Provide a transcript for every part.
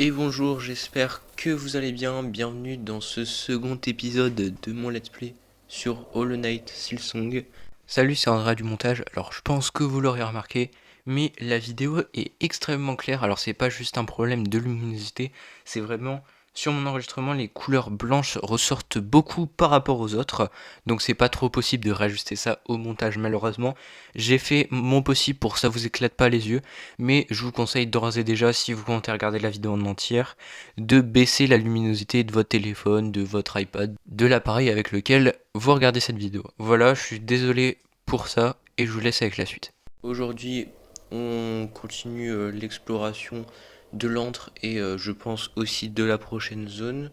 Et bonjour, j'espère que vous allez bien. Bienvenue dans ce second épisode de mon let's play sur Hollow Knight Silksong. Salut, c'est Andrea du montage. Alors, je pense que vous l'aurez remarqué, mais la vidéo est extrêmement claire. Alors, c'est pas juste un problème de luminosité, c'est vraiment sur mon enregistrement, les couleurs blanches ressortent beaucoup par rapport aux autres. Donc, c'est pas trop possible de réajuster ça au montage, malheureusement. J'ai fait mon possible pour que ça vous éclate pas les yeux, mais je vous conseille d'ores et déjà, si vous comptez regarder la vidéo en entière, de baisser la luminosité de votre téléphone, de votre iPad, de l'appareil avec lequel vous regardez cette vidéo. Voilà, je suis désolé pour ça et je vous laisse avec la suite. Aujourd'hui, on continue l'exploration de l'antre et je pense aussi de la prochaine zone.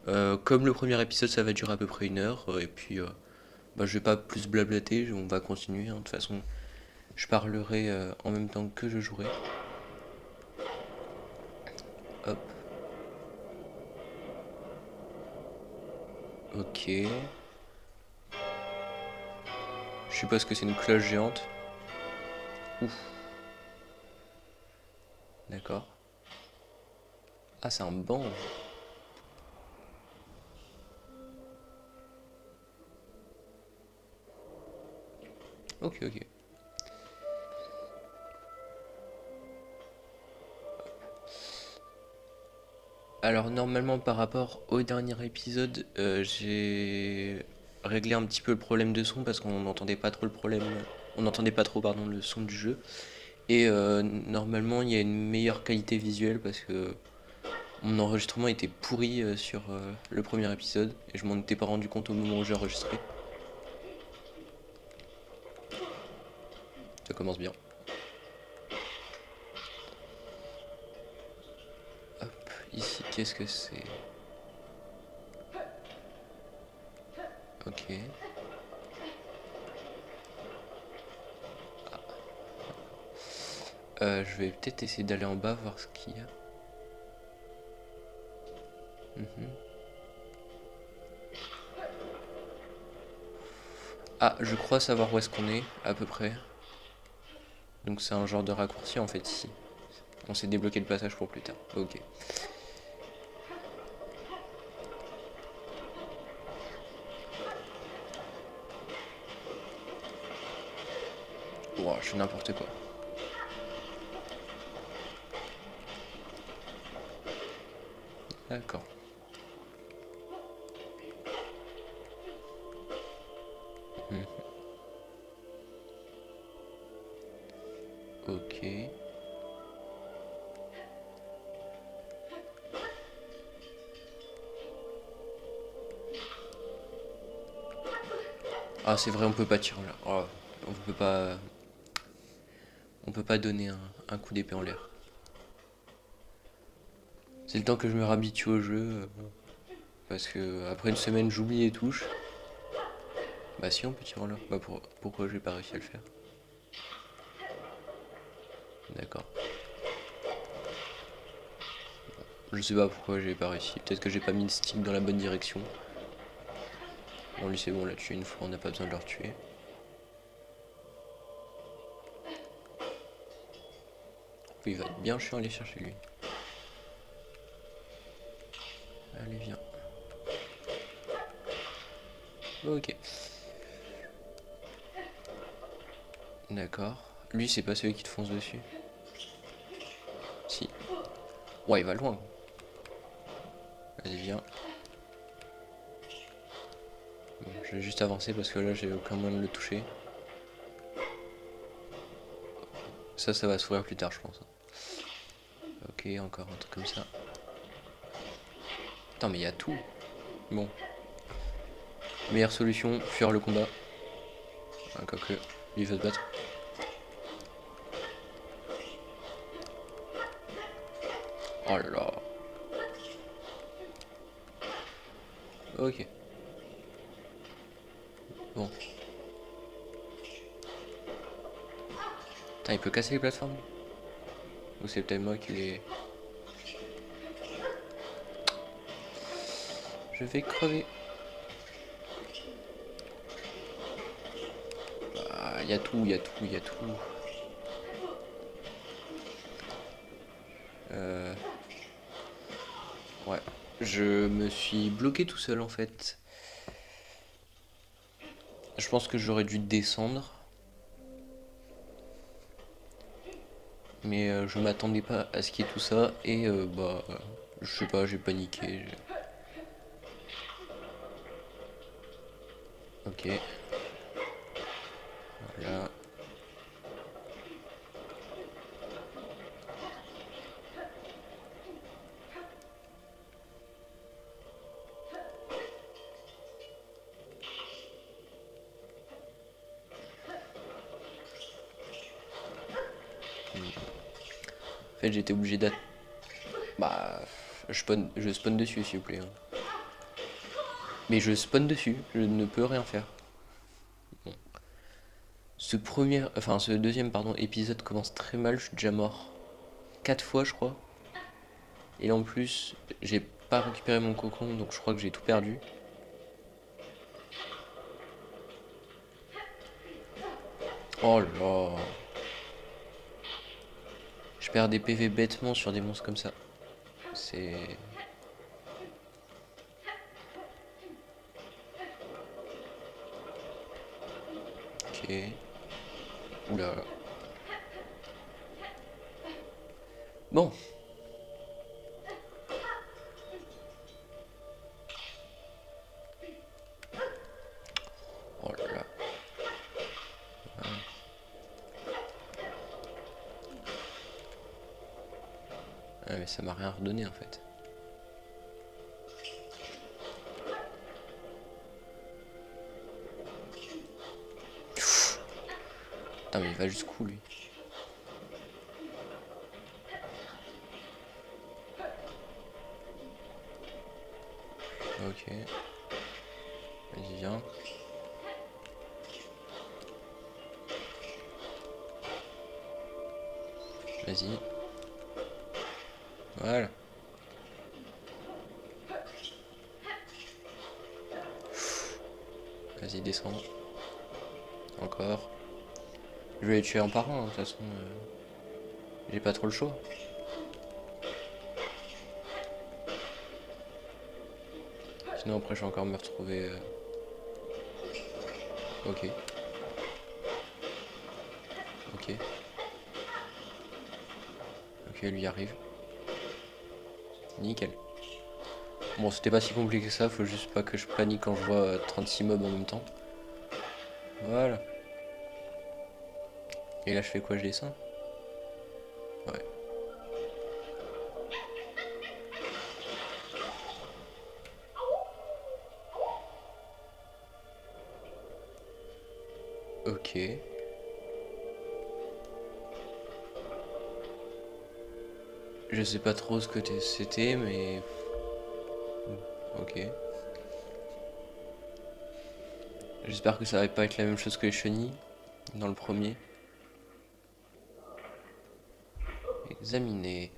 Comme le premier épisode, ça va durer à peu près 1 heure et puis je vais pas plus blablater, on va continuer. De toute façon, je parlerai en même temps que je jouerai. Hop. Ok. Je suppose que c'est une cloche géante. Ouf. D'accord. Ah, c'est un banc. Ok, ok. Alors normalement par rapport au dernier épisode, j'ai réglé un petit peu le problème de son parce qu'on n'entendait pas trop on n'entendait pas trop pardon le son du jeu. Et normalement il y a une meilleure qualité visuelle parce que mon enregistrement était pourri sur le premier épisode et je m'en étais pas rendu compte au moment où j'ai enregistré. Ça commence bien. Hop, ici qu'est-ce que c'est? Ok. Je vais peut-être essayer d'aller en bas voir ce qu'il y a. Mhm. Ah, je crois savoir où est-ce qu'on est, à peu près. Donc c'est un genre de raccourci en fait ici. On s'est débloqué le passage pour plus tard. Ok. Ouah, je fais n'importe quoi. D'accord. Mhm. Ok. Ah c'est vrai, on peut pas tirer là. Oh, on peut pas. On peut pas donner un coup d'épée en l'air. C'est le temps que je me réhabitue au jeu. Parce que après une semaine j'oublie les touches. Bah si on peut tirer en l'air. Bah pourquoi j'ai pas réussi à le faire? D'accord. Je sais pas pourquoi j'ai pas réussi. Peut-être que j'ai pas mis le stick dans la bonne direction. Bon lui c'est bon, on l'a tué une fois, on n'a pas besoin de le retuer. Il va être bien chiant à aller chercher lui. Allez viens. Ok. D'accord. Lui c'est pas celui qui te fonce dessus. Si. Ouais il va loin. Vas-y viens. Bon, je vais juste avancer parce que là j'ai aucun moyen de le toucher. Ça va s'ouvrir plus tard je pense. Ok, encore un truc comme ça. Putain mais il y a tout. Bon. Meilleure solution, fuir le combat. Ah, quoique, lui il va se battre. Oh là là. Ok. Bon. Putain, il peut casser les plateformes. Ou c'est peut-être moi qui les... Je vais crever. Ah, y a tout, y a tout, y a tout. Euh... Ouais. Je me suis bloqué tout seul en fait. Je pense que j'aurais dû descendre. Mais je m'attendais pas à ce qu'il y ait tout ça. Et je sais pas, j'ai paniqué. Ok, voilà. En fait, j'étais obligé d'attendre. Bah, je spawn dessus, s'il vous plaît, hein. Mais je spawn dessus, je ne peux rien faire. Bon. Ce deuxième, pardon, épisode commence très mal. Je suis déjà mort 4 fois, je crois. Et là, en plus, j'ai pas récupéré mon cocon, donc je crois que j'ai tout perdu. Oh là. Je perds des PV bêtement sur des monstres comme ça. C'est... Ok. Oula. Bon. Oh là là. Ah, mais ça m'a rien redonné en fait. Putain, mais il va jusqu'où lui? Ok. Vas-y, viens. Vas-y. Voilà. Vas-y, descends. Encore. Je vais les tuer un par un, hein, de toute façon. J'ai pas trop le choix. Sinon après je vais encore me retrouver... Ok. Ok. Ok, lui arrive. Nickel. Bon, c'était pas si compliqué que ça, faut juste pas que je panique quand je vois 36 mobs en même temps. Voilà. Et là je fais quoi? Je descends? Ouais. Ok. Je sais pas trop ce que c'était, mais... Ok. J'espère que ça va pas être la même chose que les chenilles dans le premier. Examiner.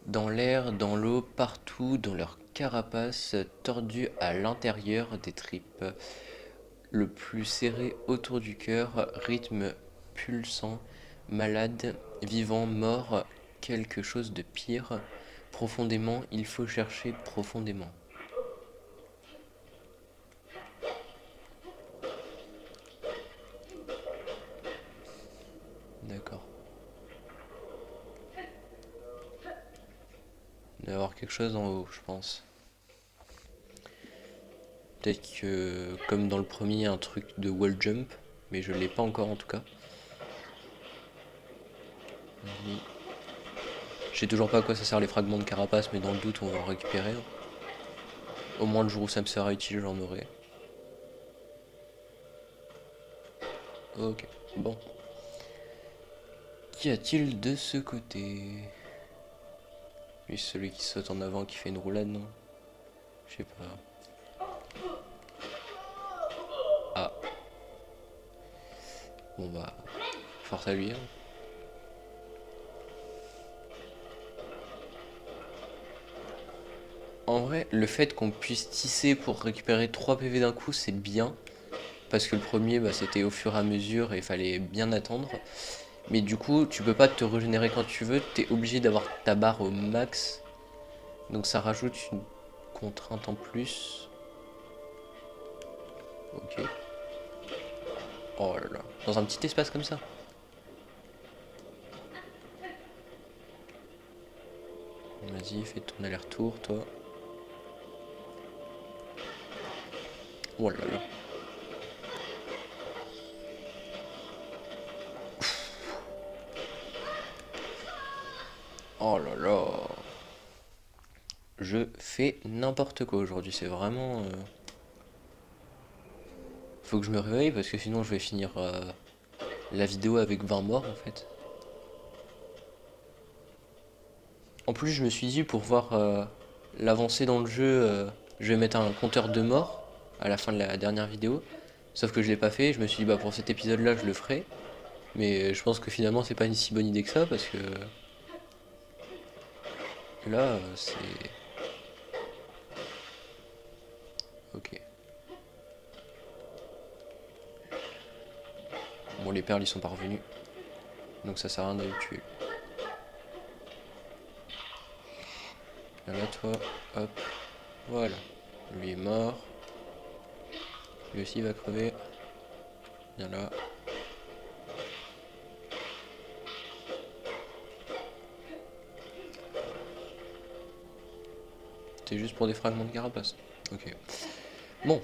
Dans l'air, dans l'eau, partout, dans leur carapace, tordue à l'intérieur des tripes. Le plus serré autour du cœur, rythme pulsant, malade, vivant, mort, quelque chose de pire. Profondément, il faut chercher profondément. D'accord. Il doit y avoir quelque chose en haut, je pense. Peut-être que, comme dans le premier, un truc de wall jump, mais je l'ai pas encore en tout cas. Je sais toujours pas à quoi ça sert les fragments de carapace, mais dans le doute, on va en récupérer. Au moins le jour où ça me sera utile, j'en aurai. Ok, bon. Qu'y a-t-il de ce côté? Lui, c'est celui qui saute en avant, qui fait une roulade, non? Je sais pas. Ah, bon bah, force à lui, hein. En vrai, le fait qu'on puisse tisser pour récupérer 3 PV d'un coup, c'est bien. Parce que le premier, bah, c'était au fur et à mesure et il fallait bien attendre. Mais du coup, tu peux pas te régénérer quand tu veux, t'es obligé d'avoir ta barre au max. Donc ça rajoute une contrainte en plus. Ok. Oh là là. Dans un petit espace comme ça. Vas-y, fais ton aller-retour, toi. Oh là là. Oh là là. Je fais n'importe quoi aujourd'hui, c'est vraiment... Faut que je me réveille parce que sinon je vais finir la vidéo avec 20 morts en fait. En plus je me suis dit pour voir l'avancée dans le jeu, je vais mettre un compteur de morts à la fin de la dernière vidéo. Sauf que je l'ai pas fait, je me suis dit bah pour cet épisode là je le ferai. Mais je pense que finalement c'est pas une si bonne idée que ça parce que là c'est... Ok. Bon les perles ils sont pas revenus. Donc ça sert à rien d'aller le tuer. Là toi, hop, voilà. Lui est mort. Lui aussi il va crever. Viens là. C'est juste pour des fragments de carapace. Ok. Bon.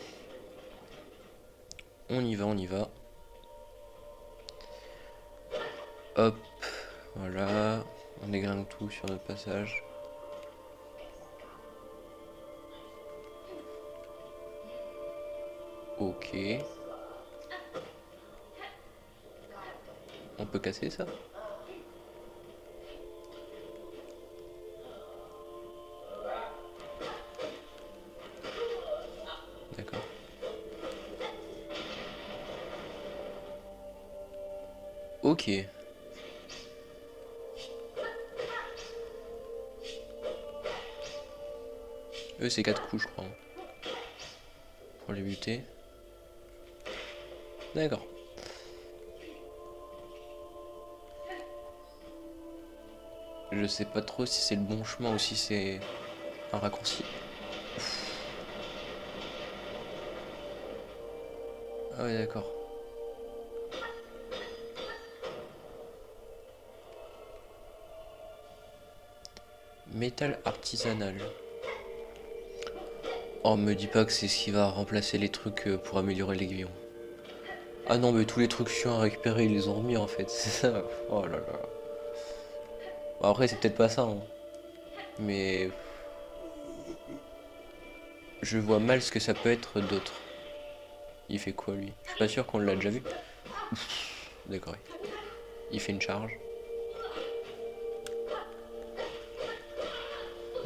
On y va, on y va. Hop. Voilà. On dégringue tout sur notre passage. Ok. On peut casser ça? D'accord. Ok. Eux, c'est 4 coups, je crois. Pour les buter. D'accord. Je sais pas trop si c'est le bon chemin ou si c'est un raccourci. Ah ouais, d'accord. Métal artisanal. Oh, me dis pas que c'est ce qui va remplacer les trucs pour améliorer l'aiguillon. Ah non, mais tous les trucs chiants à récupérer, ils les ont remis en fait, c'est ça. Oh là là. Bon, après, c'est peut-être pas ça, hein. Mais je vois mal ce que ça peut être d'autre. Il fait quoi lui? Je suis pas sûr qu'on l'a déjà vu. D'accord. Il fait une charge.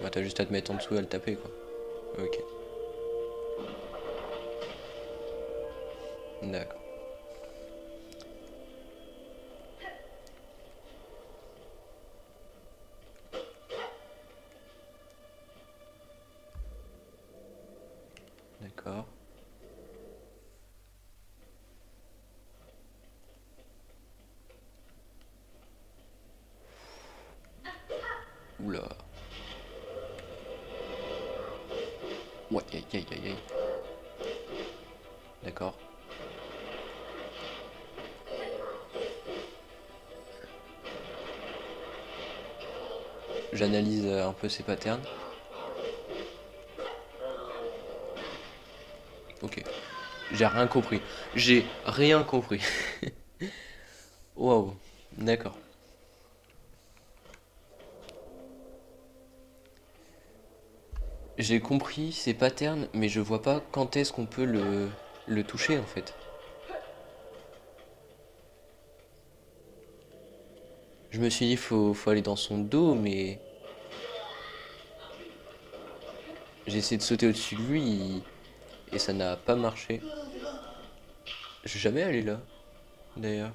Bah t'as juste à te mettre en dessous et à le taper quoi. Ok. D'accord. D'accord. Oula. Ouais, aïe aïe aïe aïe. D'accord. J'analyse un peu ses patterns. Ok. J'ai rien compris. J'ai rien compris. Waouh. D'accord. J'ai compris ses patterns, mais je vois pas quand est-ce qu'on peut le toucher en fait. Je me suis dit faut aller dans son dos, mais j'ai essayé de sauter au-dessus de lui et ça n'a pas marché. Je vais jamais aller là, d'ailleurs.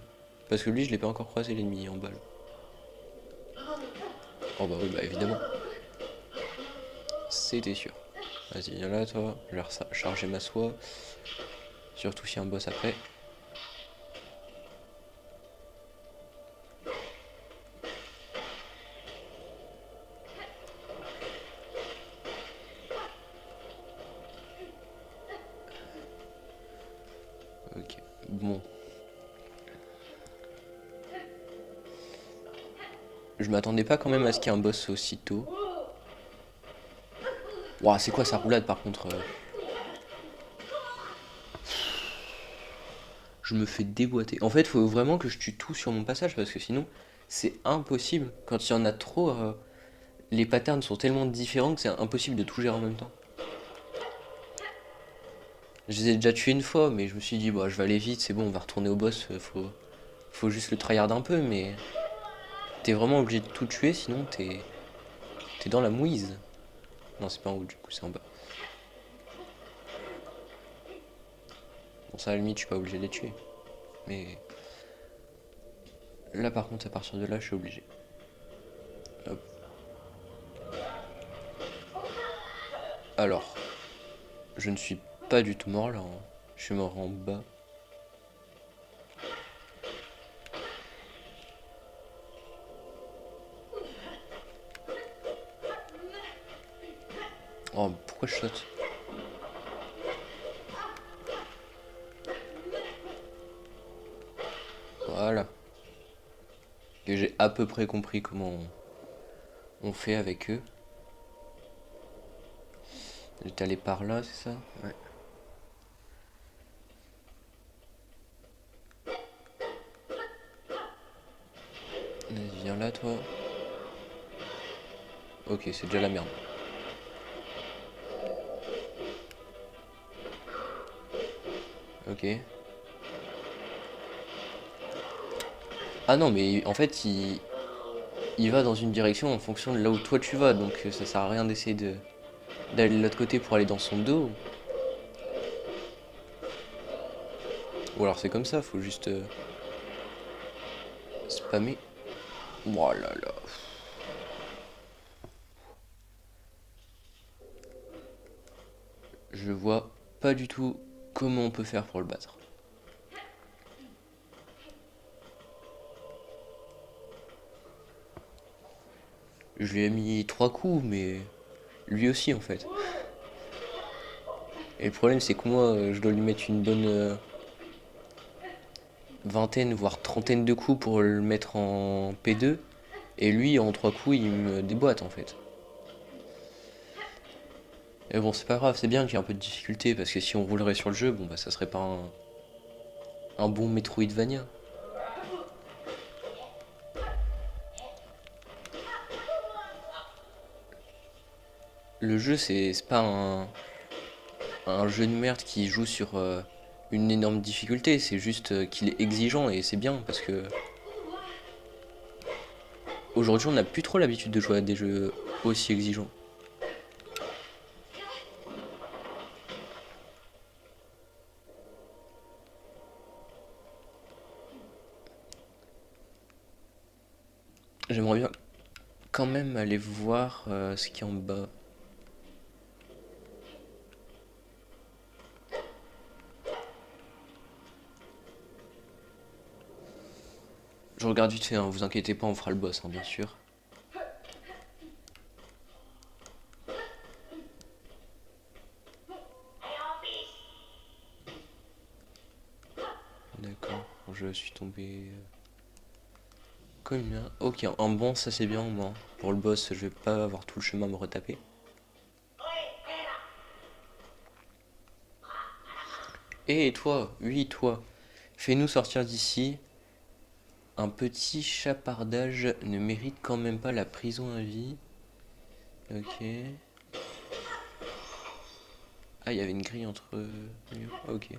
Parce que lui, je l'ai pas encore croisé l'ennemi en balle. Oh bah oui, bah évidemment. C'était sûr. Vas-y, viens là, toi. Je vais recharger ma soie. Surtout s'il y a un boss après. Bon, je m'attendais pas quand même à ce qu'il y ait un boss aussitôt. Ouah, c'est quoi sa roulade par contre Je me fais déboîter. En fait, faut vraiment que je tue tout sur mon passage parce que sinon, c'est impossible. Quand il y en a trop, les patterns sont tellement différents que c'est impossible de tout gérer en même temps. Je les ai déjà tués une fois, mais je me suis dit, bah, je vais aller vite, c'est bon, on va retourner au boss, faut juste le tryhard un peu, mais t'es vraiment obligé de tout tuer, sinon t'es dans la mouise. Non, c'est pas en haut, du coup, c'est en bas. Bon, ça, à la limite, je suis pas obligé de les tuer. Mais là, par contre, à partir de là, je suis obligé. Hop. Alors, je ne suis pas du tout mort là, hein. Je suis mort en bas. Oh, pourquoi je saute? Voilà. Et j'ai à peu près compris comment on fait avec eux. J'étais allé par là, c'est ça? Ouais. Vas-y, viens là, toi. Ok, c'est déjà la merde. Ok. Ah non, mais en fait, il va dans une direction en fonction de là où toi tu vas, donc ça sert à rien d'essayer d'aller de l'autre côté pour aller dans son dos. Ou alors c'est comme ça, faut juste spammer. Oh là là. Je vois pas du tout comment on peut faire pour le battre. Je lui ai mis 3 coups, mais lui aussi en fait. Et le problème c'est que moi, je dois lui mettre une bonne vingtaine, voire trentaine de coups pour le mettre en P2. Et lui, en 3 coups, il me déboîte en fait. Et bon, c'est pas grave, c'est bien qu'il y ait un peu de difficulté, parce que si on roulerait sur le jeu, bon bah ça serait pas un bon Metroidvania. Le jeu, c'est pas un jeu de merde qui joue sur une énorme difficulté, c'est juste qu'il est exigeant et c'est bien, parce que aujourd'hui on n'a plus trop l'habitude de jouer à des jeux aussi exigeants. J'aimerais bien quand même aller voir ce qu'il y a en bas. Je regarde vite fait, hein, vous inquiétez pas, on fera le boss, hein, bien sûr. D'accord, je suis tombé comme là. Ok, en bon, ça c'est bien, moi. Pour le boss, je vais pas avoir tout le chemin à me retaper. Et toi, oui, toi, fais-nous sortir d'ici. Un petit chapardage ne mérite quand même pas la prison à vie. Ok. Ah, il y avait une grille entre murs. Ok.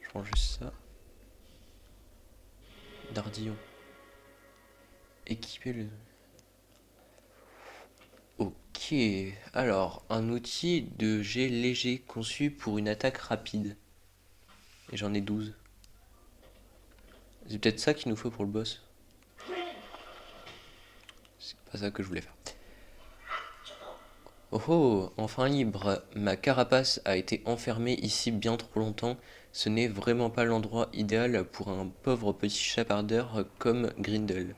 Je prends juste ça. Dardillon. Équiper le. Ok. Alors, un outil de jet léger conçu pour une attaque rapide. Et j'en ai 12. C'est peut-être ça qu'il nous faut pour le boss. C'est pas ça que je voulais faire. Oh oh, enfin libre. Ma carapace a été enfermée ici bien trop longtemps. Ce n'est vraiment pas l'endroit idéal pour un pauvre petit chapardeur comme Grindel.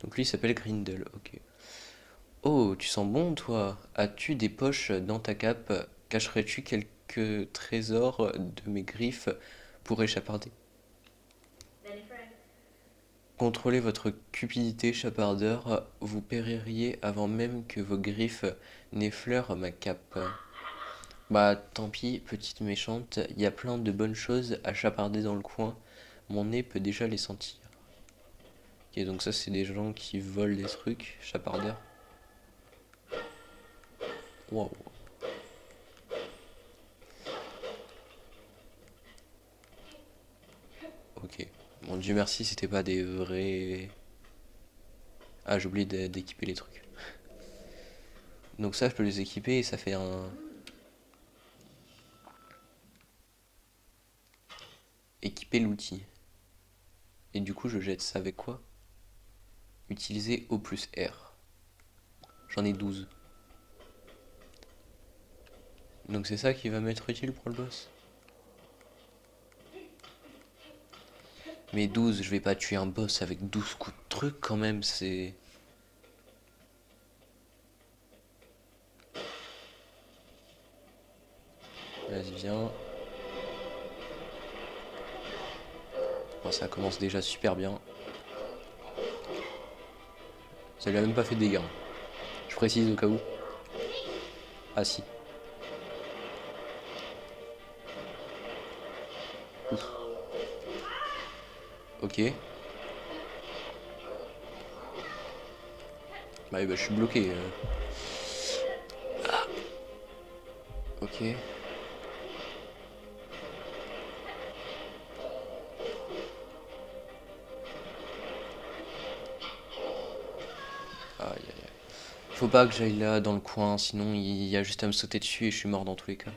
Donc lui il s'appelle Grindel, ok. Oh, tu sens bon toi? As-tu des poches dans ta cape? Cacherais-tu quelques trésors de mes griffes pour échaparder. Contrôlez votre cupidité, chapardeur, vous péririez avant même que vos griffes n'effleurent ma cape. Bah tant pis, petite méchante, y a plein de bonnes choses à chaparder dans le coin, mon nez peut déjà les sentir. Ok, donc ça c'est des gens qui volent des trucs, chapardeurs. Waouh. Ok. Bon Dieu merci, c'était pas des vrais... Ah j'ai oublié d'équiper les trucs. Donc ça je peux les équiper et ça fait un... Équiper l'outil. Et du coup je jette ça avec quoi? Utiliser O plus R. J'en ai 12. Donc c'est ça qui va m'être utile pour le boss. Mais 12, je vais pas tuer un boss avec 12 coups de truc quand même, c'est... Vas-y, viens. Bon, ça commence déjà super bien. Ça lui a même pas fait de dégâts. Hein. Je précise au cas où. Ah si. Ouf. Ok. Bah, je suis bloqué. Ah. Ok. Aïe aïe aïe. Faut pas que j'aille là dans le coin, sinon il y a juste à me sauter dessus et je suis mort dans tous les cas.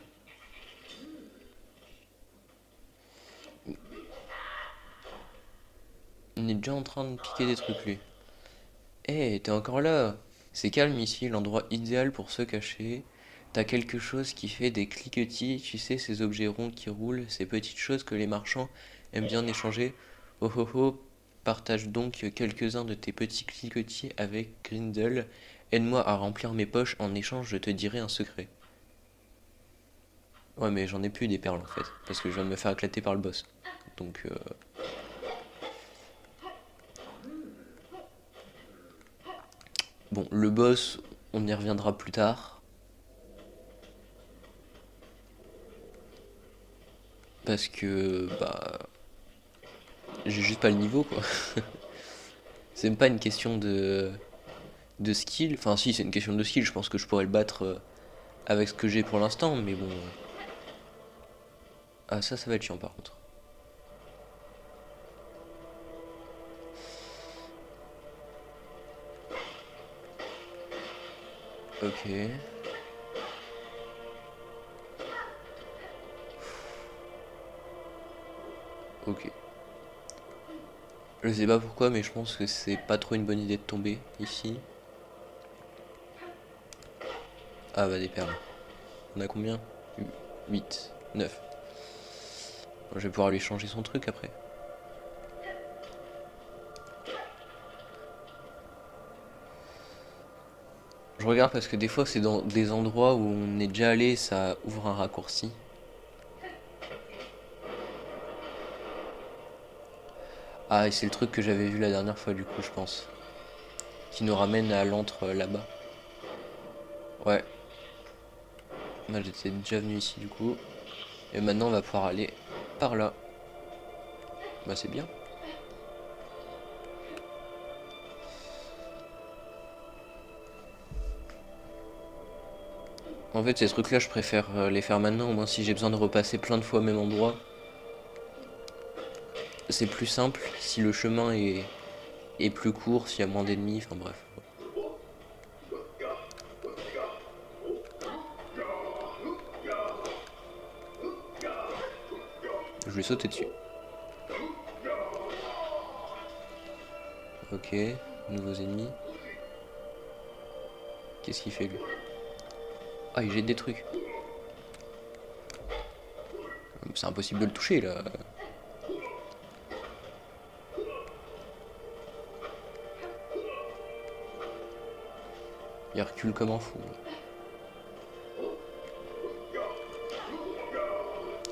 On est déjà en train de piquer des trucs lui. Eh, t'es encore là? C'est calme ici, l'endroit idéal pour se cacher. T'as quelque chose qui fait des cliquetis, tu sais, ces objets ronds qui roulent, ces petites choses que les marchands aiment bien échanger. Oh oh oh, partage donc quelques-uns de tes petits cliquetis avec Grindel. Aide-moi à remplir mes poches, en échange je te dirai un secret. Ouais, mais j'en ai plus des perles en fait, parce que je viens de me faire éclater par le boss. Donc, bon, le boss, on y reviendra plus tard. Parce que, bah, j'ai juste pas le niveau quoi. C'est même pas une question de skill. Enfin, si, c'est une question de skill. Je pense que je pourrais le battre avec ce que j'ai pour l'instant, mais bon. Ah, ça va être chiant par contre. Ok. Ok. Je sais pas pourquoi, mais je pense que c'est pas trop une bonne idée de tomber ici. Ah, bah, des perles. On a combien? 8, 9. Bon, je vais pouvoir lui changer son truc après. Je regarde parce que des fois, c'est dans des endroits où on est déjà allé, ça ouvre un raccourci. Ah, et c'est le truc que j'avais vu la dernière fois, du coup, je pense. Qui nous ramène à l'antre là-bas. Ouais. Moi, j'étais déjà venu ici, du coup. Et maintenant, on va pouvoir aller par là. Bah, c'est bien. En fait, ces trucs-là, je préfère les faire maintenant. Au moins, si j'ai besoin de repasser plein de fois au même endroit, c'est plus simple. Si le chemin est plus court, s'il y a moins d'ennemis, enfin bref. Je vais sauter dessus. Ok, nouveaux ennemis. Qu'est-ce qu'il fait lui? Ah, il jette des trucs. C'est impossible de le toucher là. Il recule comme un fou.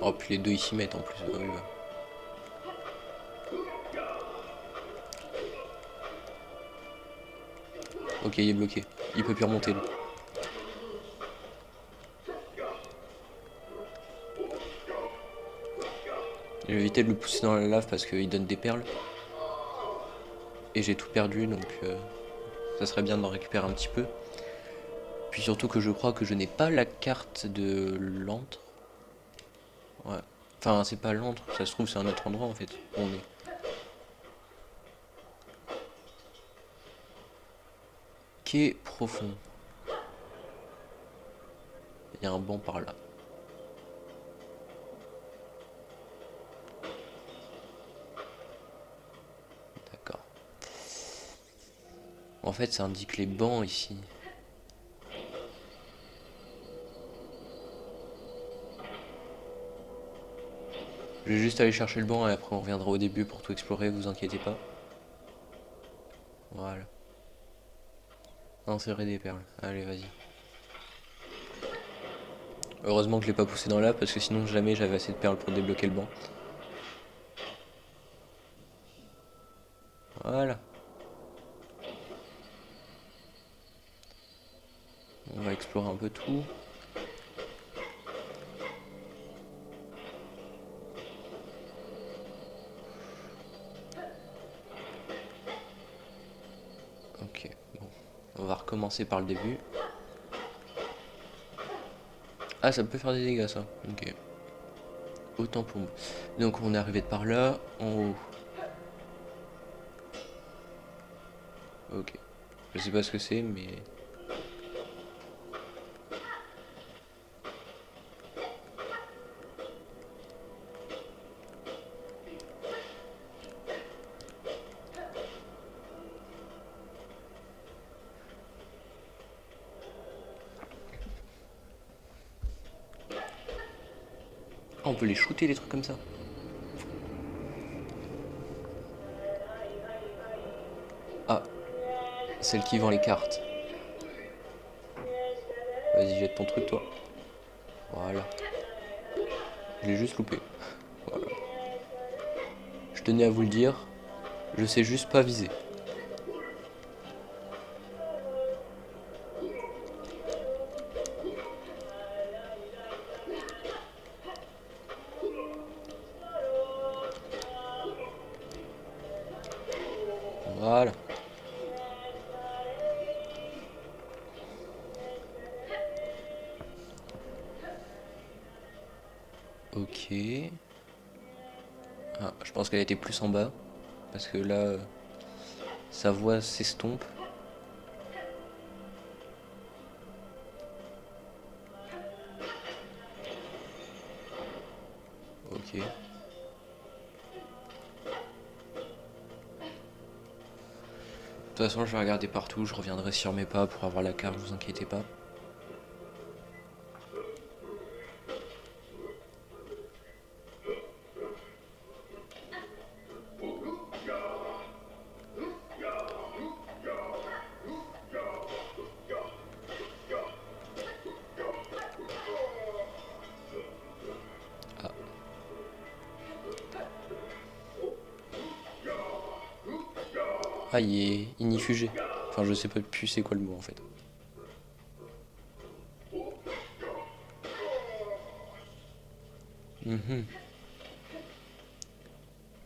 Oh, puis les deux ils s'y mettent en plus. Ah oui, bah. Ok, il est bloqué. Il peut plus remonter lui. Je vais éviter de le pousser dans la lave parce qu'il donne des perles. Et j'ai tout perdu donc ça serait bien d'en récupérer un petit peu. Puis surtout que je crois que je n'ai pas la carte de l'antre. Ouais. Enfin, c'est pas l'antre, ça se trouve, c'est un autre endroit en fait. Où on est. Quai profond. Il y a un banc par là. D'accord. En fait, ça indique les bancs ici. Je vais juste aller chercher le banc et après on reviendra au début pour tout explorer, vous inquiétez pas. Voilà. Insérer des perles. Allez, vas-y. Heureusement que je l'ai pas poussé dans là parce que sinon jamais j'avais assez de perles pour débloquer le banc. Voilà. On va explorer un peu tout. Ok, bon. On va recommencer par le début. Ah, ça peut faire des dégâts ça. Ok. Autant pour moi. Donc on est arrivé de par là, en haut. Ok. Je sais pas ce que c'est, mais... Ah, on peut les shooter les trucs comme ça. Ah, celle qui vend les cartes. Vas-y, jette ton truc toi. Voilà. Je l'ai juste loupé. Voilà. Je tenais à vous le dire. Je sais juste pas viser. Voilà. Ok. Ah, je pense qu'elle était plus en bas. Parce que là, sa voix s'estompe. Ok. De toute façon, je vais regarder partout. Je reviendrai sur mes pas pour avoir la carte, vous inquiétez pas. Ah. Ah, il est inifugé. Enfin, je sais pas plus c'est quoi le mot en fait. Mhm.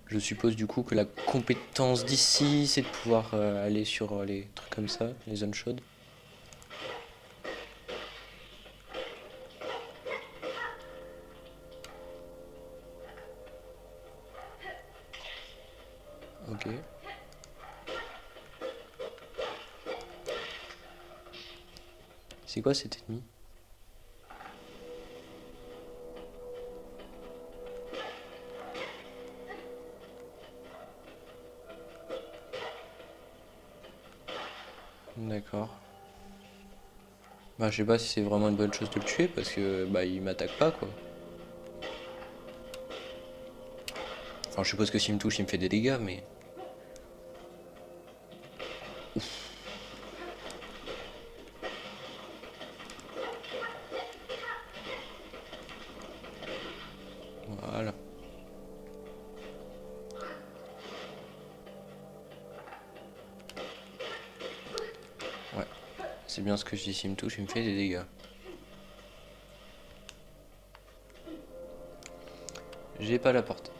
Je suppose du coup que la compétence d'ici, c'est de pouvoir aller sur les trucs comme ça, les zones chaudes. Ok. C'est quoi cet ennemi? D'accord. Bah, je sais pas si c'est vraiment une bonne chose de le tuer parce que bah il m'attaque pas quoi. Enfin, je suppose que s'il me touche, il me fait des dégâts, mais. Voilà. Ouais. C'est bien ce que je dis, s'il me touche, il me fait des dégâts. J'ai pas la porte.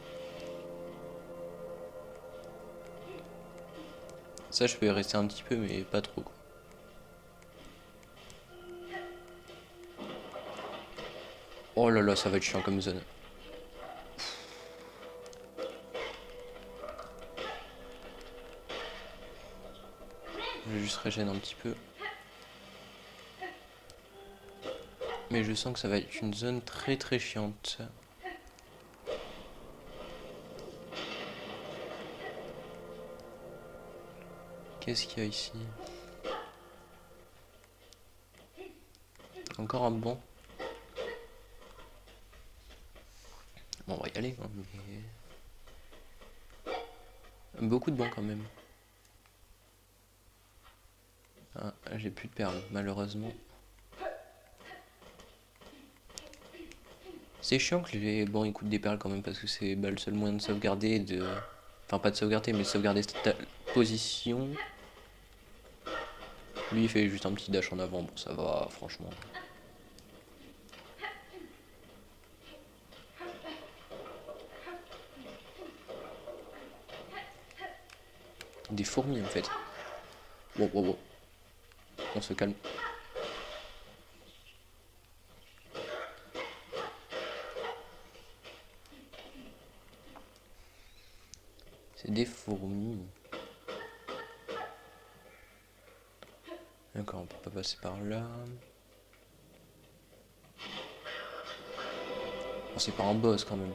Ça, je peux y rester un petit peu, mais pas trop, quoi. Oh là là, ça va être chiant comme zone. Je vais juste régénérer un petit peu. Mais je sens que ça va être une zone très très chiante. Qu'est-ce qu'il y a ici? Encore un banc. Bon, on va y aller, hein, mais... Beaucoup de bancs quand même. Ah, j'ai plus de perles, malheureusement. C'est chiant que les bancs ils coûtent des perles quand même, parce que c'est le seul moyen de sauvegarder et de... Enfin, pas de sauvegarder, mais de sauvegarder ta position. Lui, il fait juste un petit dash en avant, bon, ça va, franchement. Des fourmis, en fait. Wow, wow, wow. On se calme. C'est des fourmis. D'accord, on peut pas passer par là. Oh, c'est pas un boss quand même.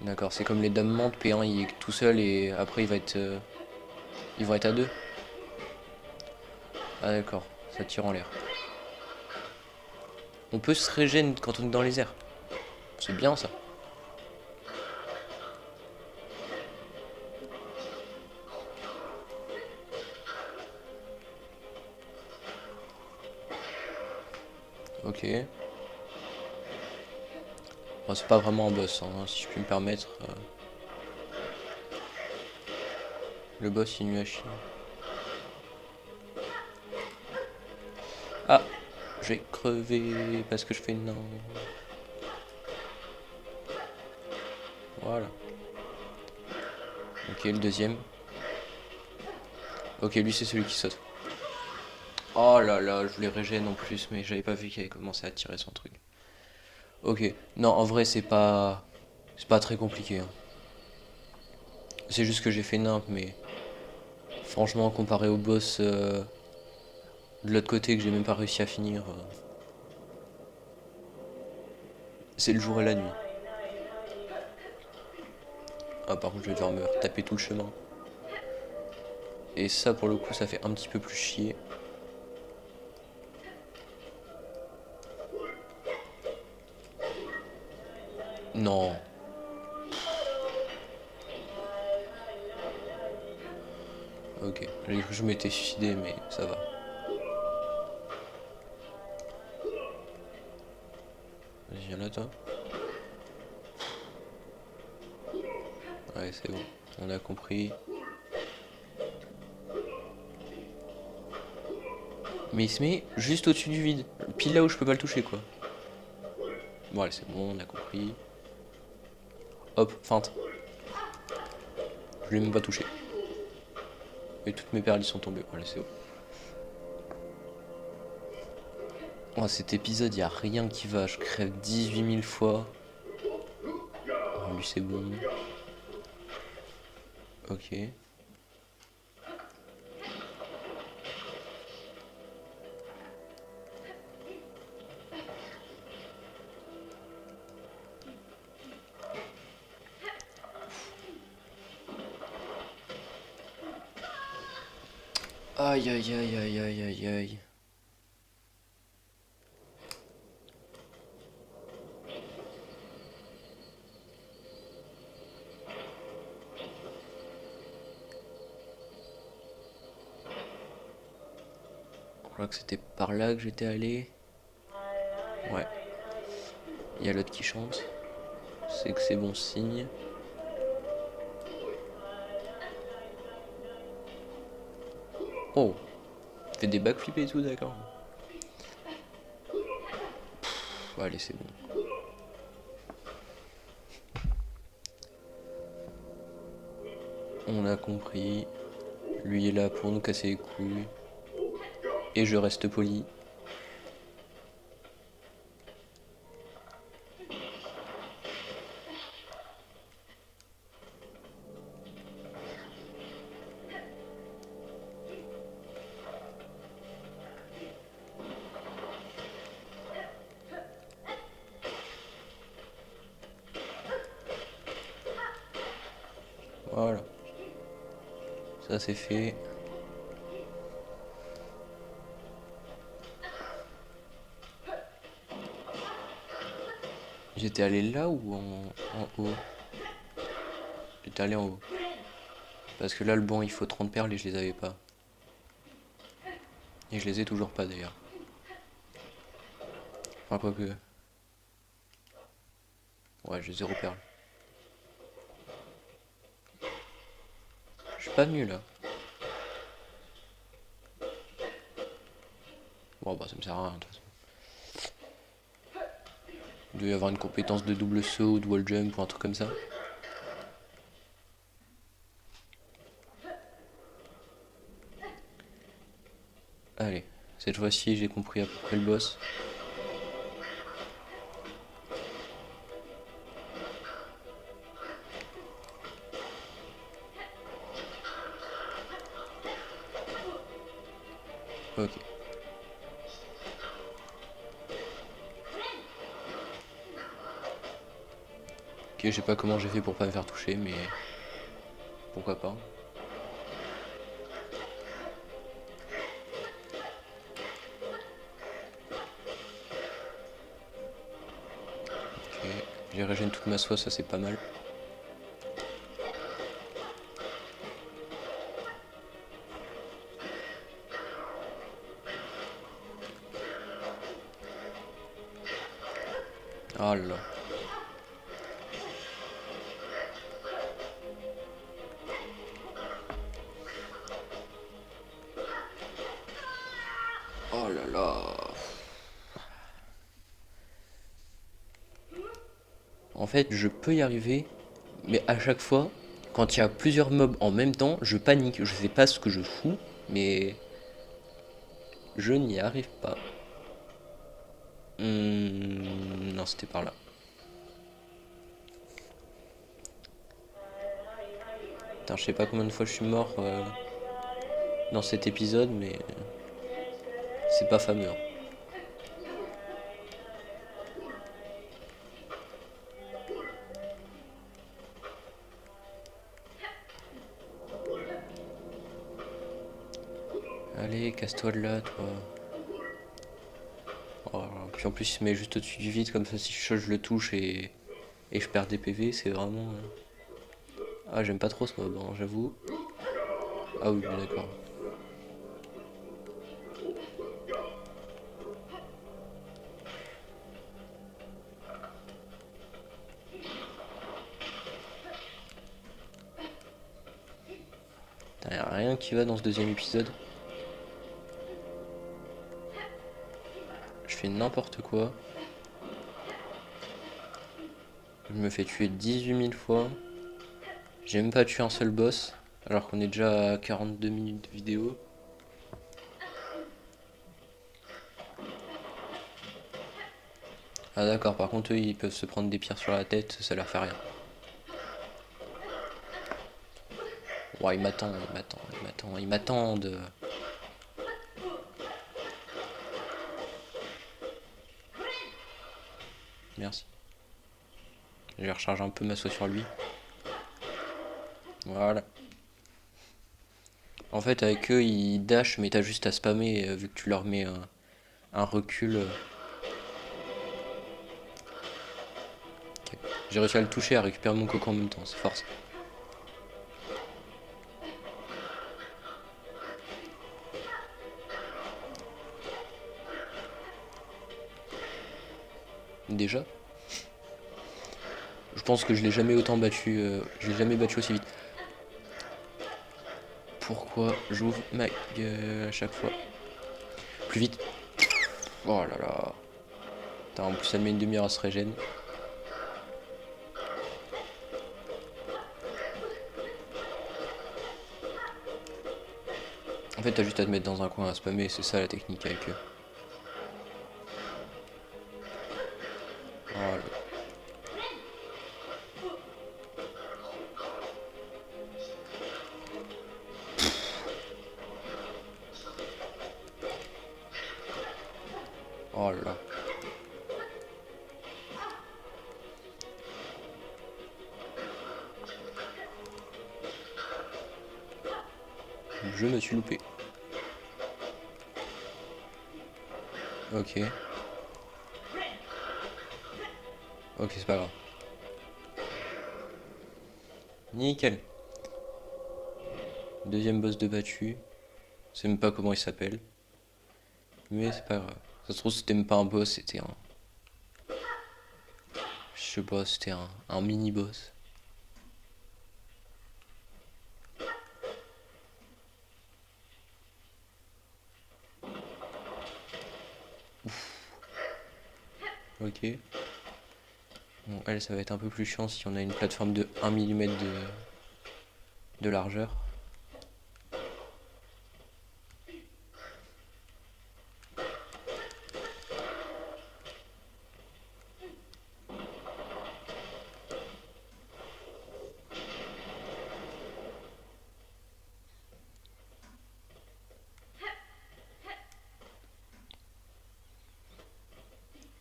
D'accord, c'est comme les dames montent, P1 il est tout seul et après il va être... ils vont être à deux. Ah d'accord, ça tire en l'air. On peut se régénérer quand on est dans les airs. C'est bien ça. Ok. Bon, c'est pas vraiment un boss, hein, si je puis me permettre. Le boss il est nul à chier. Ah, je vais crever parce que je fais non. Voilà. Ok, le deuxième. Ok, lui c'est celui qui saute. Oh là là, je voulais régène en plus, mais j'avais pas vu qu'il avait commencé à tirer son truc. Ok, non, en vrai c'est pas... C'est pas très compliqué. Hein. C'est juste que j'ai fait nimp, mais... Franchement, comparé au boss de l'autre côté que j'ai même pas réussi à finir... c'est le jour et la nuit. Ah par contre je vais devoir me taper tout le chemin. Et ça pour le coup ça fait un petit peu plus chier. Non. Ok, j'ai cru que je m'étais suicidé mais ça va. Vas-y, viens là toi. Ouais c'est bon, on a compris. Mais il se met juste au-dessus du vide. Pile là où je peux pas le toucher quoi. Bon allez c'est bon, on a compris. Hop, feinte. Je l'ai même pas touché. Et toutes mes perles y sont tombées. Voilà c'est bon. Oh, cet épisode, y a rien qui va. Je crève 18 000 fois. Oh, lui, c'est bon. Ok. Aïe, aïe, aïe, aïe, aïe, aïe, aïe. Je crois que c'était par là que j'étais allé. Ouais. Il y a l'autre qui chante. C'est que c'est bon signe. Oh, fait des backflips et tout, d'accord. Allez, c'est bon. On a compris. Lui est là pour nous casser les couilles. Et je reste poli. Voilà. Ça c'est fait. J'étais allé là ou en haut? J'étais allé en haut. Parce que là, le banc, il faut 30 perles et je les avais pas. Et je les ai toujours pas d'ailleurs. Enfin, quoi que. Ouais, j'ai 0 perles. Je suis pas venu là. Bon, bah, ça me sert à rien de toute façon. Il doit y avoir une compétence de double saut ou de wall jump ou un truc comme ça. Allez, cette fois-ci, j'ai compris à peu près le boss. Ok. Ok, je sais pas comment j'ai fait pour pas me faire toucher, mais pourquoi pas. Ok, j'ai régène toute ma soie, ça c'est pas mal. Ah là là. Oh là là. En fait, je peux y arriver, mais à chaque fois, quand il y a plusieurs mobs en même temps, je panique. Je sais pas ce que je fous, mais je n'y arrive pas. Non, c'était par là. Putain, je sais pas combien de fois je suis mort dans cet épisode, mais c'est pas fameux, hein. Allez, casse-toi de là, toi. Oh, puis en plus, il se met juste au-dessus du vide, comme ça, si je le touche et je perds des PV, c'est vraiment. Ah, j'aime pas trop ce mob, hein, j'avoue. Ah oui, d'accord. Putain, y a rien qui va dans ce deuxième épisode. Je fais n'importe quoi. Je me fais tuer 18 000 fois. J'ai même pas tué un seul boss, alors qu'on est déjà à 42 minutes de vidéo. Ah d'accord, par contre eux ils peuvent se prendre des pierres sur la tête, ça leur fait rien. Ouais, ils m'attendent, ils m'attendent, ils m'attendent, ils m'attendent. Merci. Je vais recharger un peu ma soie sur lui. Voilà. En fait avec eux ils dash mais t'as juste à spammer vu que tu leur mets un recul. Ok. J'ai réussi à le toucher, à récupérer mon coco en même temps, c'est fort ça. Déjà. Je pense que je l'ai jamais autant battu, je l'ai jamais battu aussi vite. pourquoi j'ouvre ma gueule à chaque fois. Plus vite. Oh là là. Putain, en plus, ça met une demi-heure à se régénérer. En fait, t'as juste à te mettre dans un coin à spammer, c'est ça la technique avec eux. Oh là. Oh là là. Je me suis loupé. Ok. Ok, c'est pas grave. Nickel. Deuxième boss de battu. Je sais même pas comment il s'appelle. Mais c'est pas grave. Ça se trouve, c'était même pas un boss, c'était un. Je sais pas, c'était un mini-boss. Ok. Bon, elle, ça va être un peu plus chiant si on a une plateforme de 1 mm de largeur.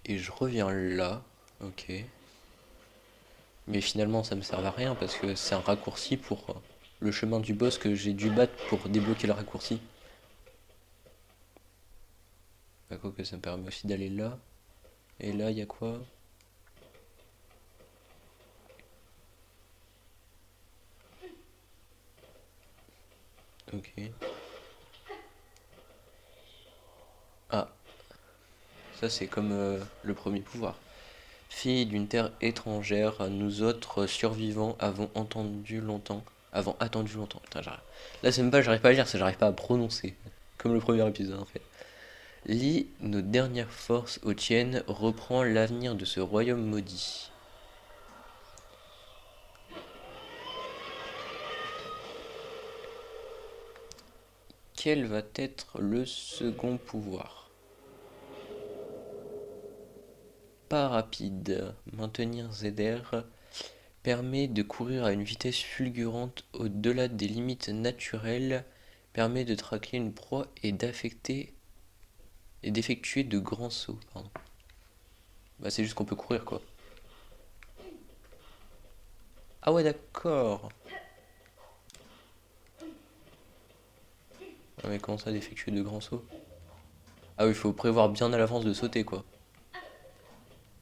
Et je reviens là. Ok. Mais finalement, ça me sert à rien parce que c'est un raccourci pour le chemin du boss que j'ai dû battre pour débloquer le raccourci. Bah, quoi que ça me permet aussi d'aller là. Et là, il y a quoi? Ok. Ah, ça c'est comme le premier pouvoir. Fille d'une terre étrangère, nous autres survivants avons entendu longtemps. Avons attendu longtemps. Putain, là, c'est même pas, j'arrive pas à lire, c'est j'arrive pas à prononcer. Comme le premier épisode en fait. Lis nos dernières forces aux tiennes, reprend l'avenir de ce royaume maudit. Quel va être le second pouvoir? Pas rapide. Maintenir ZR permet de courir à une vitesse fulgurante au-delà des limites naturelles, permet de traquer une proie et d'effectuer de grands sauts. Pardon. Bah c'est juste qu'on peut courir quoi. Ah ouais d'accord. Ah mais comment ça d'effectuer de grands sauts? Ah oui, il faut prévoir bien à l'avance de sauter quoi.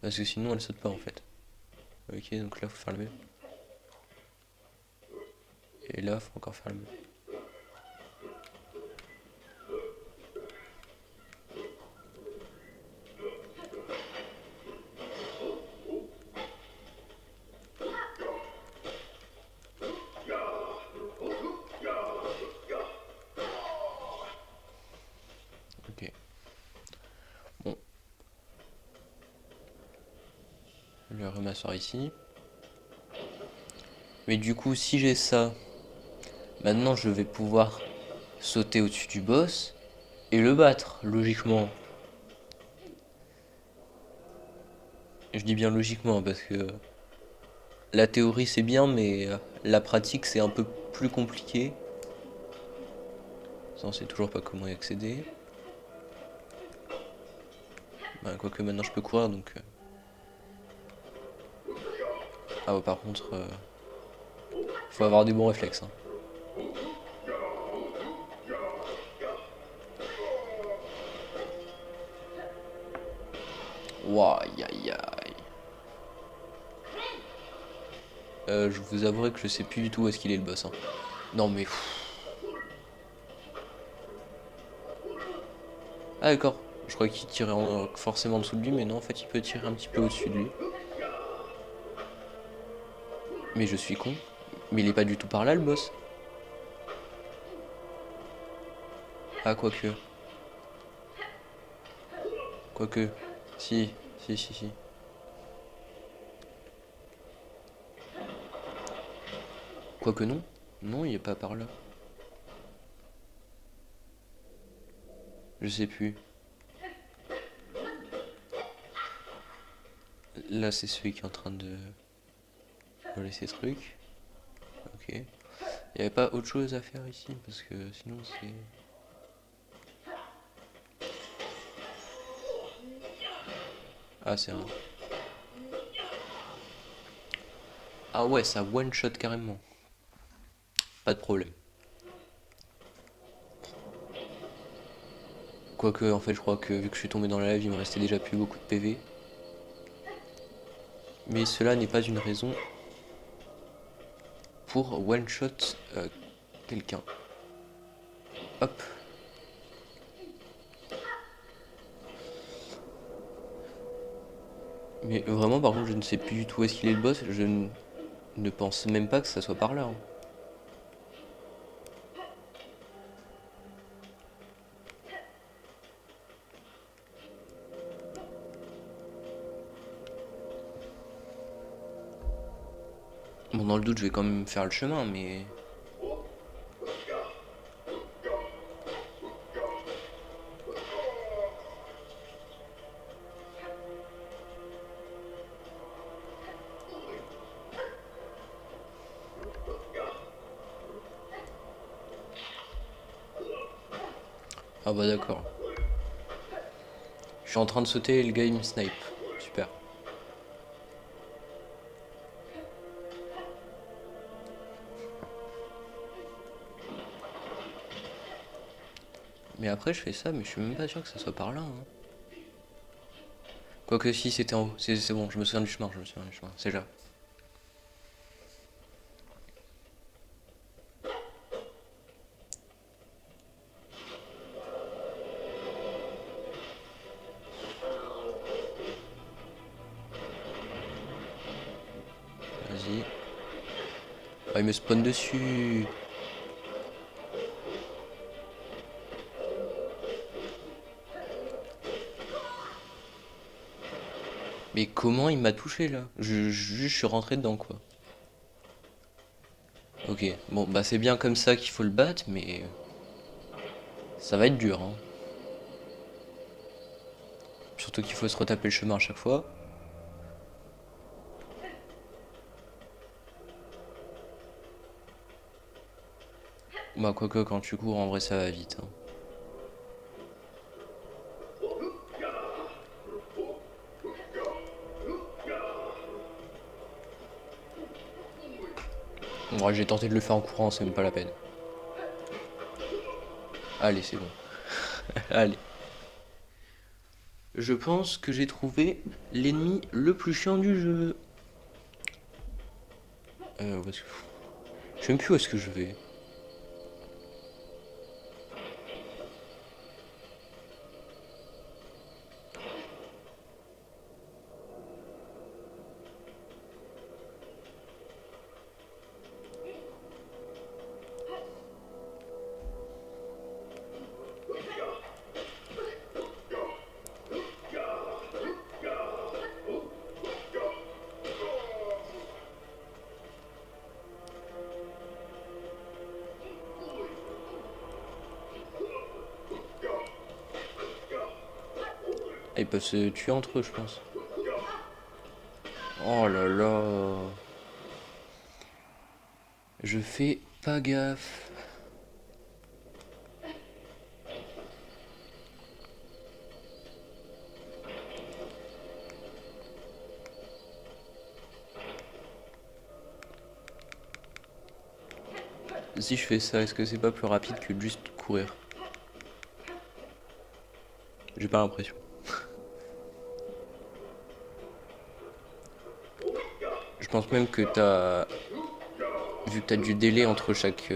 Parce que sinon elle saute pas en fait. Ok, donc là faut faire le même. Et là faut encore faire le même. Ok. Bon, je vais remasser ici. Mais du coup, si j'ai ça, maintenant je vais pouvoir sauter au-dessus du boss et le battre, logiquement. Je dis bien logiquement parce que la théorie c'est bien, mais la pratique c'est un peu plus compliqué. Ça, on sait toujours pas comment y accéder. Bah, quoique maintenant je peux courir donc. Ah ouais, par contre, faut avoir des bons réflexes. Hein. Ouah, aïe aïe aïe. Je vous avouerai que je sais plus du tout où est-ce qu'il est le boss. Hein. Non mais. Ah d'accord. Je croyais qu'il tirait forcément en dessous de lui, mais non, en fait il peut tirer un petit peu au-dessus de lui. Mais je suis con. Mais il est pas du tout par là le boss. Ah, quoique. Quoique. Si, si, si, si. Quoique non. Non, il est pas par là. Je sais plus. Là, c'est celui qui est en train de voler ses trucs. Ok. Il n'y avait pas autre chose à faire ici parce que sinon c'est. Ah, c'est un. Ah ouais, ça one shot carrément. Pas de problème. Quoique, en fait, je crois que vu que je suis tombé dans la lave, il me restait déjà plus beaucoup de PV. Mais cela n'est pas une raison pour one shot quelqu'un. Hop. Mais vraiment, par contre, je ne sais plus du tout où est-ce qu'il est le boss. Je ne pense même pas que ça soit par là, hein. Bon, dans le doute, je vais quand même faire le chemin, mais. Ah bah d'accord. Je suis en train de sauter et le gars il me snipe. Super. Mais après, je fais ça, mais je suis même pas sûr que ça soit par là, hein. Quoique si, c'était en haut. C'est bon, je me souviens du chemin, je me souviens du chemin. C'est là. Vas-y. Ah, il me spawn dessus. Mais comment il m'a touché là? Je suis rentré dedans quoi. Ok, bon bah c'est bien comme ça qu'il faut le battre, mais ça va être dur, hein. Surtout qu'il faut se retaper le chemin à chaque fois. Bah quoique quand tu cours en vrai ça va vite, hein. Bon, j'ai tenté de le faire en courant, c'est même pas la peine. Allez, c'est bon. Allez. Je pense que j'ai trouvé l'ennemi le plus chiant du jeu. Où est-ce que... Je sais même plus où est-ce que je vais. Ah, ils peuvent se tuer entre eux, je pense. Oh là là. Je fais pas gaffe. Si je fais ça, est-ce que c'est pas plus rapide que de juste courir? J'ai pas l'impression. Je pense même que t'as... Vu que t'as du délai entre chaque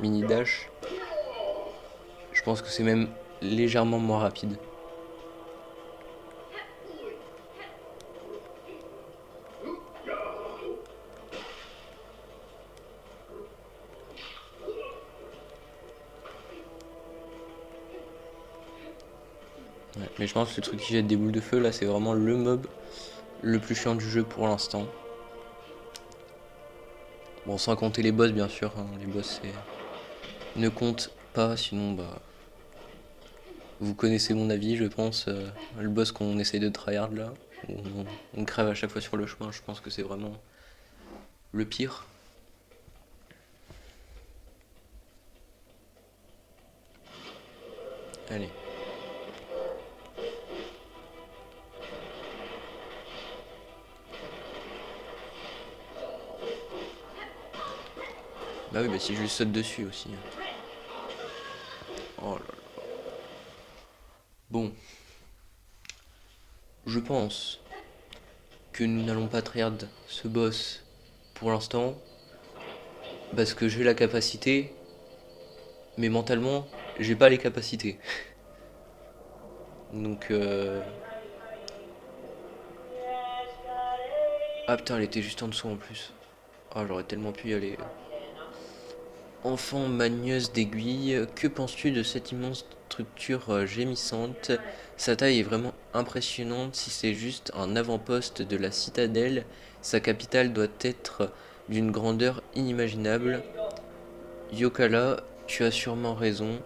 mini dash, je pense que c'est même légèrement moins rapide. Ouais, mais je pense que le truc qui jette des boules de feu là, c'est vraiment le mob le plus chiant du jeu pour l'instant. Bon, sans compter les boss, bien sûr, hein. Les boss, c'est... ne compte pas, sinon, bah... Vous connaissez mon avis, je pense. Le boss qu'on essaye de tryhard, là, où on crève à chaque fois sur le chemin, je pense que c'est vraiment le pire. Allez. Bah oui, bah si je lui saute dessus aussi. Oh là là. Bon, je pense que nous n'allons pas tryhard ce boss pour l'instant, parce que j'ai la capacité, mais mentalement, j'ai pas les capacités. Donc ah putain, elle était juste en dessous en plus. Ah, j'aurais tellement pu y aller. Enfant magneuse d'aiguille, que penses-tu de cette immense structure gémissante? Sa taille est vraiment impressionnante. Si c'est juste un avant-poste de la citadelle, sa capitale doit être d'une grandeur inimaginable. Yokala, tu as sûrement raison.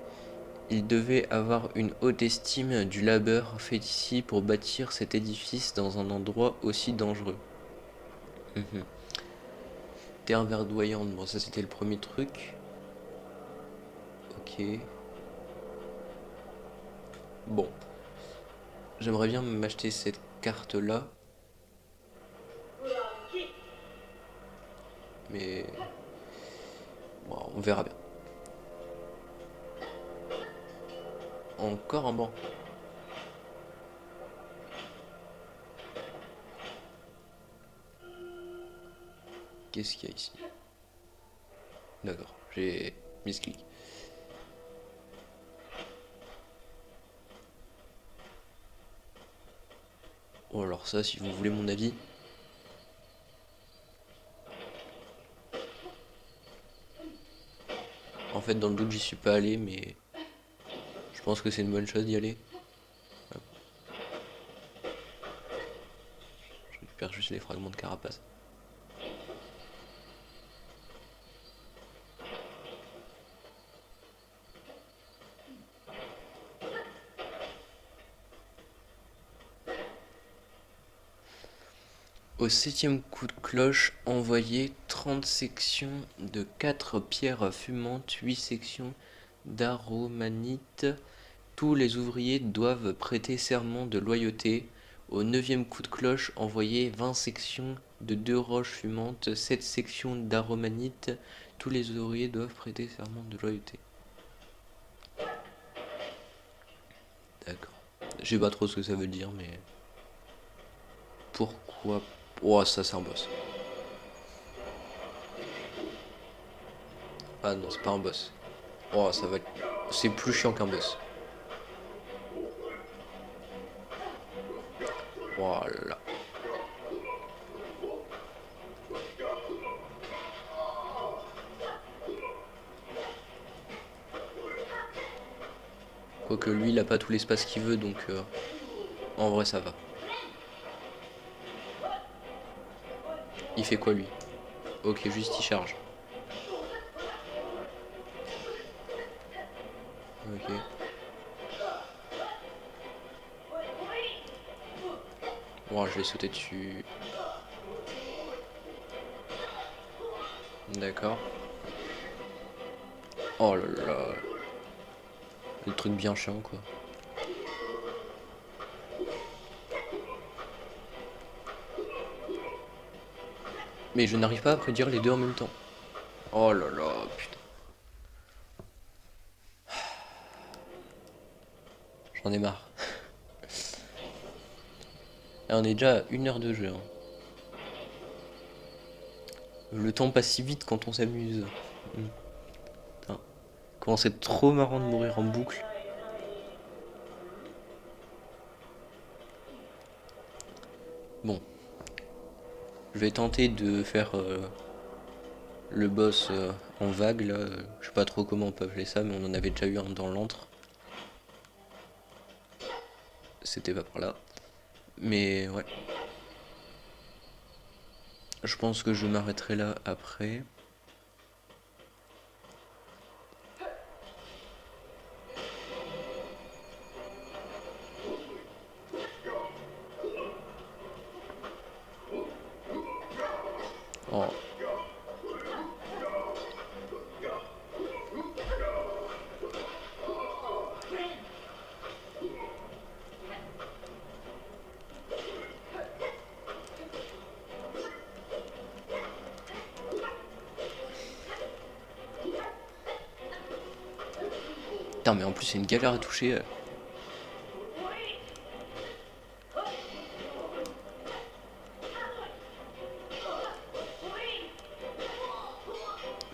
Il devait avoir une haute estime du labeur fait ici pour bâtir cet édifice dans un endroit aussi dangereux. Mhm. Terre verdoyante, bon ça c'était le premier truc. Ok. Bon, j'aimerais bien m'acheter cette carte là, mais bon, on verra bien. Encore un banc. Qu'est-ce qu'il y a ici? D'accord, j'ai mis ce clic. Oh alors ça, si vous voulez mon avis. En fait, dans le doute, j'y suis pas allé, mais je pense que c'est une bonne chose d'y aller. Hop, je récupère juste les fragments de carapace. Au septième coup de cloche, envoyez 30 sections de 4 pierres fumantes, 8 sections d'aromanite. Tous les ouvriers doivent prêter serment de loyauté. Au neuvième coup de cloche, envoyez 20 sections de 2 roches fumantes, 7 sections d'aromanite. Tous les ouvriers doivent prêter serment de loyauté. D'accord. Je sais pas trop ce que ça veut dire, mais... Pourquoi... Oh, ça c'est un boss. Ah non, c'est pas un boss. Oh, ça va être... C'est plus chiant qu'un boss. Voilà. Quoique lui, il a pas tout l'espace qu'il veut, donc en vrai, ça va. Il fait quoi, lui? Ok, juste il charge. Ok. Bon, je vais sauter dessus. D'accord. Oh là là. Le truc bien chiant, quoi. Mais je n'arrive pas à prédire les deux en même temps. Oh là là, putain. J'en ai marre. Et on est déjà à 1 heure de jeu, hein. Le temps passe si vite quand on s'amuse. Putain. Comment c'est trop marrant de mourir en boucle. Bon, je vais tenter de faire le boss en vague là. Je sais pas trop comment on peut appeler ça, mais on en avait déjà eu un dans l'antre. c'était pas par là. Mais ouais, je pense que je m'arrêterai là après. Oh. Putain, mais en plus, c'est une galère à toucher.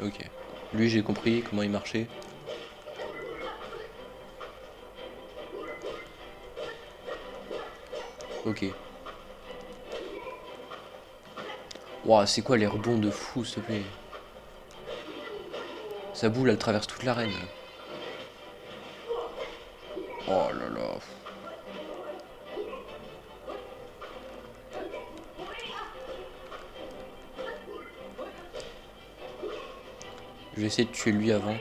Ok. Lui, j'ai compris comment il marchait. Ok. Ouah, c'est quoi les rebonds de fou, s'il te plaît? Sa boule, elle traverse toute l'arène. Oh là là. Je vais essayer de tuer lui avant.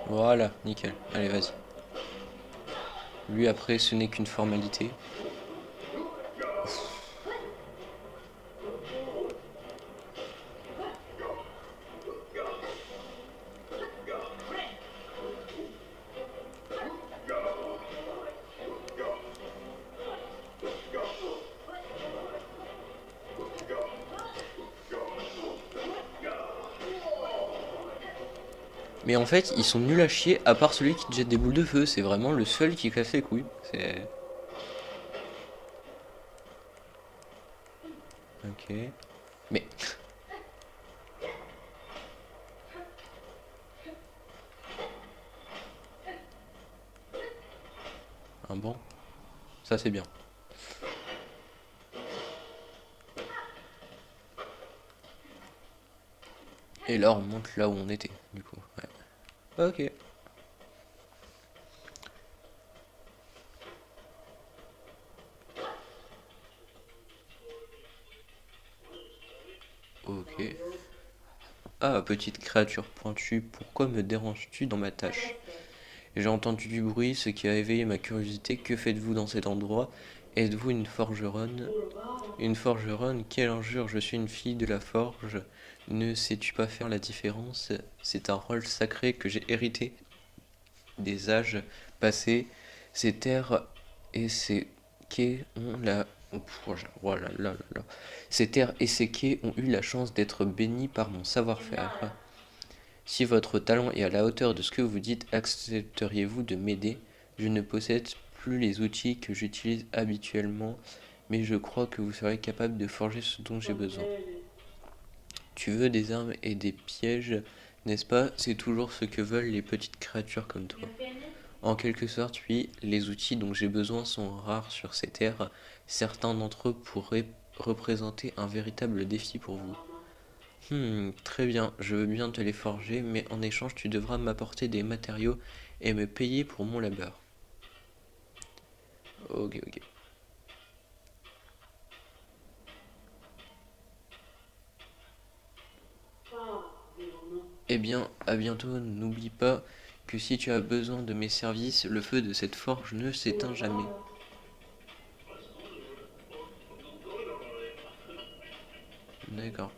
Voilà, nickel. Allez, vas-y. Lui, après, ce n'est qu'une formalité. Mais en fait, ils sont nuls à chier, à part celui qui te jette des boules de feu. C'est vraiment le seul qui casse les couilles. C'est... Ok. Mais... Un banc. Ça, c'est bien. Et là, on monte là où on était, du coup. Ouais. Ok. Ok. Ah, petite créature pointue, pourquoi me déranges-tu dans ma tâche? J'ai entendu du bruit, ce qui a éveillé ma curiosité. Que faites-vous dans cet endroit? Êtes-vous une forgeronne? Une forgeronne? Quelle injure! Je suis une fille de la forge. Ne sais-tu pas faire la différence? C'est un rôle sacré que j'ai hérité des âges passés. Ces terres et ces quais ont la... Oh là là là là. Ces terres et ces quais ont eu la chance d'être bénis par mon savoir-faire. Si votre talent est à la hauteur de ce que vous dites, accepteriez-vous de m'aider? Je ne possède plus les outils que j'utilise habituellement, mais je crois que vous serez capable de forger ce dont j'ai besoin. Tu veux des armes et des pièges, n'est-ce pas? C'est toujours ce que veulent les petites créatures comme toi. En quelque sorte, oui, les outils dont j'ai besoin sont rares sur ces terres. Certains d'entre eux pourraient représenter un véritable défi pour vous. Très bien, je veux bien te les forger, mais en échange, tu devras m'apporter des matériaux et me payer pour mon labeur. Ok, ok. Eh bien, à bientôt, n'oublie pas que si tu as besoin de mes services, le feu de cette forge ne s'éteint jamais. D'accord.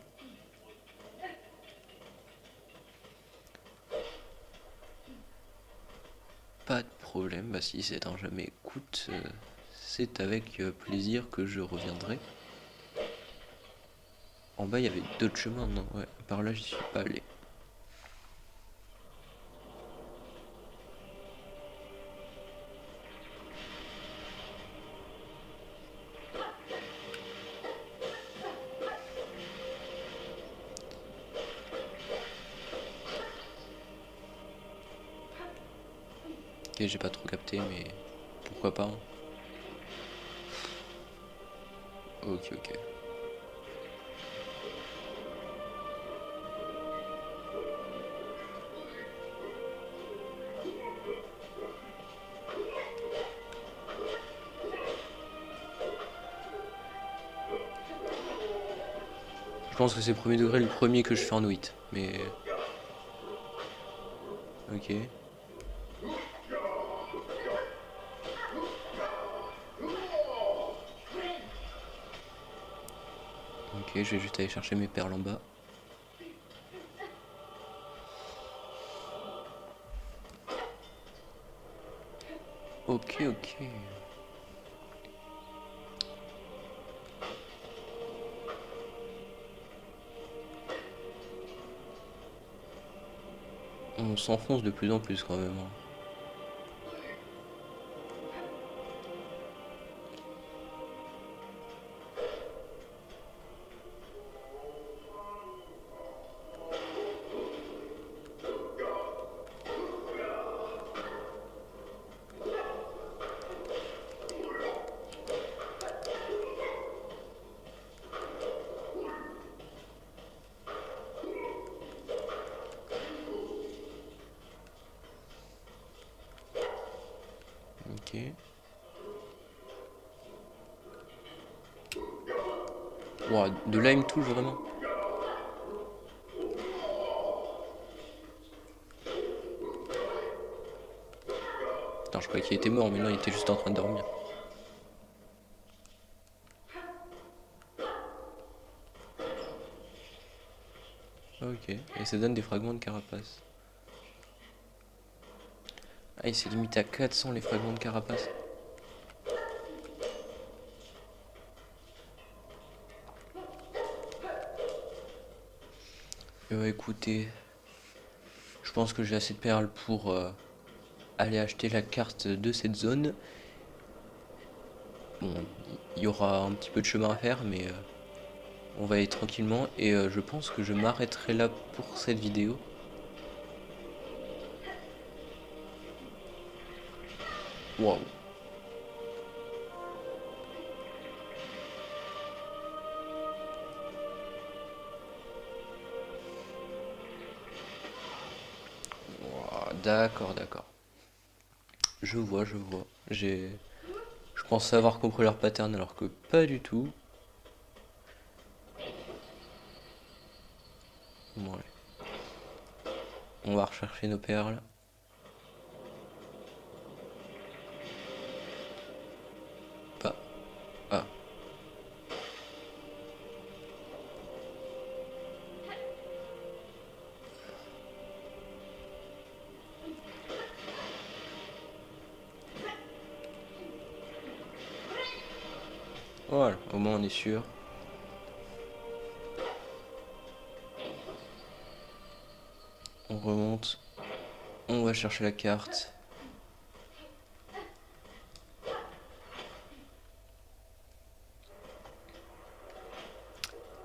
Pas de problème, bah si s'éteint jamais, écoute, c'est avec plaisir que je reviendrai. En bas, il y avait d'autres chemins, non? Ouais, par là, j'y suis pas allé. Ok, j'ai pas trop capté, mais pourquoi pas, hein. Ok, ok. Je pense que c'est premier degré le premier que je fais en 8. Mais. Ok. Ok, je vais juste aller chercher mes perles en bas. Ok, ok. On s'enfonce de plus en plus quand même, hein. Ok. Ouah, de là il me touche vraiment. Putain, je croyais qu'il était mort, mais non, il était juste en train de dormir. Ok, et ça donne des fragments de carapace. Ah, il s'est limité à 400 les fragments de carapace. Écoutez, je pense que j'ai assez de perles pour aller acheter la carte de cette zone. Bon, il y aura un petit peu de chemin à faire, mais on va y aller tranquillement. Et je pense que je m'arrêterai là pour cette vidéo. Waouh. Ouah, d'accord, d'accord. Je vois, je vois. Je pense avoir compris leur pattern alors que pas du tout. Ouais. On va rechercher nos perles. Pas. Ah. Voilà, au moins on est sûr. On remonte. On va chercher la carte.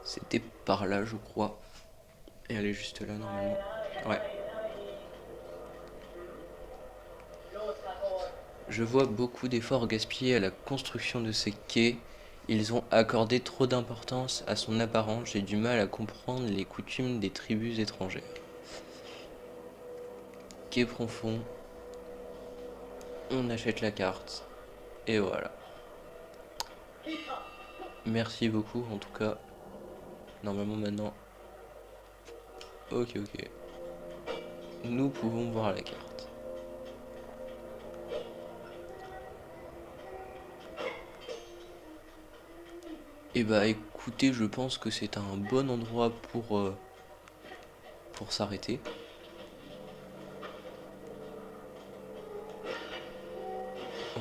C'était par là, je crois. Et elle est juste là, normalement. Ouais. Je vois beaucoup d'efforts gaspillés à la construction de ces quais. Ils ont accordé trop d'importance à son apparence. J'ai du mal à comprendre les coutumes des tribus étrangères. Quai profond. On achète la carte. Et voilà. Merci beaucoup, en tout cas. Normalement, maintenant. Ok, ok. Nous pouvons voir la carte. Et bah écoutez, je pense que c'est un bon endroit pour s'arrêter.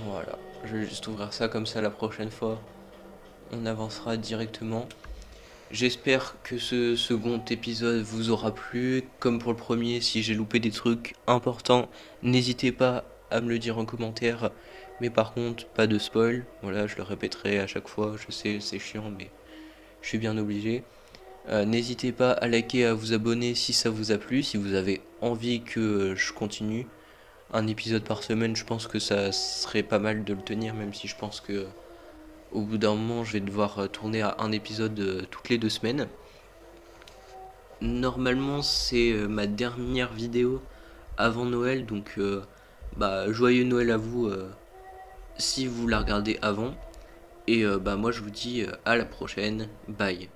Voilà, je vais juste ouvrir ça comme ça la prochaine fois. On avancera directement. J'espère que ce second épisode vous aura plu. Comme pour le premier, si j'ai loupé des trucs importants, n'hésitez pas à me le dire en commentaire. Mais par contre, pas de spoil. Voilà, je le répéterai à chaque fois. Je sais, c'est chiant, mais je suis bien obligé. N'hésitez pas à liker, à vous abonner si ça vous a plu. Si vous avez envie que je continue un épisode par semaine, je pense que ça serait pas mal de le tenir, même si je pense que Au bout d'un moment, je vais devoir tourner à un épisode toutes les 2 semaines. Normalement, c'est ma dernière vidéo avant Noël, donc bah, joyeux Noël à vous si vous la regardez avant. Et bah moi je vous dis à la prochaine, bye.